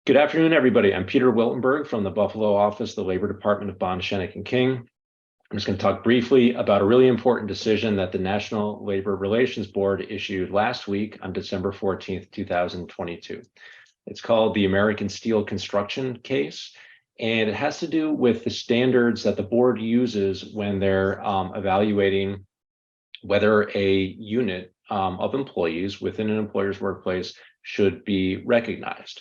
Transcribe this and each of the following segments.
Good afternoon, everybody. I'm Peter Wiltenberg from the Buffalo office, the Labor Department of Bond, Schoeneck King. I'm just going to talk briefly about a really important decision that the National Labor Relations Board issued last week on December 14th, 2022. It's called the American Steel Construction case, and it has to do with the standards that the board uses when they're evaluating whether a unit of employees within an employer's workplace should be recognized.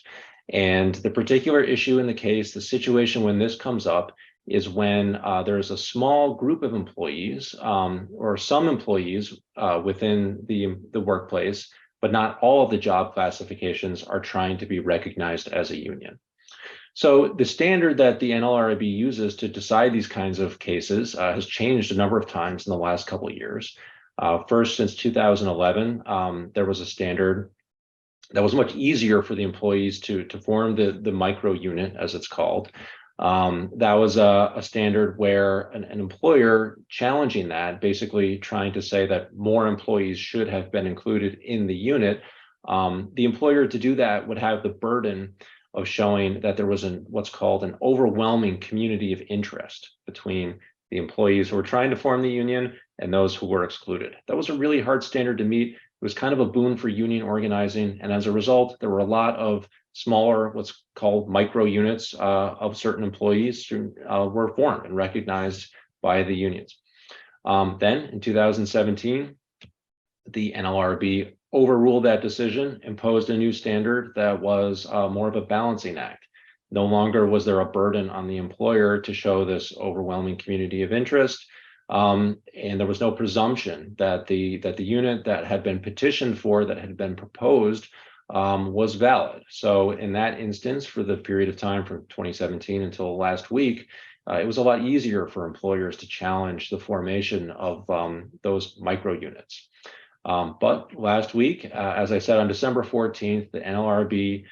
And the particular issue in the case, the situation when this comes up, is when there's a small group of employees or some employees within the workplace, but not all of the job classifications are trying to be recognized as a union. So the standard that the NLRB uses to decide these kinds of cases has changed a number of times in the last couple of years. First, since 2011, there was a standard that was much easier for the employees to form the micro unit, as it's called. That was a standard where an employer challenging that, basically trying to say that more employees should have been included in the unit. The employer to do that would have the burden of showing that there was what's called an overwhelming community of interest between the employees who were trying to form the union and those who were excluded. That was a really hard standard to meet. It was kind of a boon for union organizing. And as a result, there were a lot of smaller, what's called micro units of certain employees who were formed and recognized by the unions. Then in 2017, the NLRB overruled that decision, imposed a new standard that was more of a balancing act. No longer was there a burden on the employer to show this overwhelming community of interest. And there was no presumption that the unit that had been petitioned for, that had been proposed, was valid. So in that instance, for the period of time from 2017 until last week, it was a lot easier for employers to challenge the formation of those micro units. But last week, as I said, on December 14th, the NLRB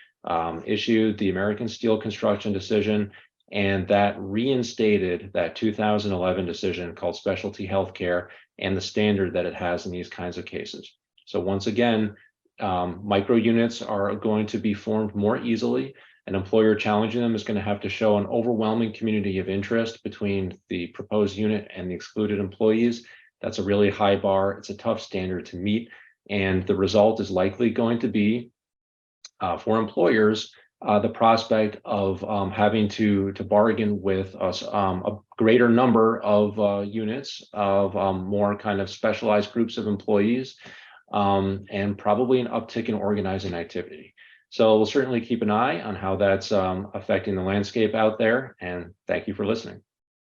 issued the American Steel Construction decision, and that reinstated that 2011 decision called specialty healthcare and the standard that it has in these kinds of cases. So once again, micro units are going to be formed more easily. An employer challenging them is going to have to show an overwhelming community of interest between the proposed unit and the excluded employees. That's a really high bar. It's a tough standard to meet. And the result is likely going to be for employers, the prospect of having to bargain with us a greater number of units of more kind of specialized groups of employees, and probably an uptick in organizing activity. So we'll certainly keep an eye on how that's affecting the landscape out there. And thank you for listening.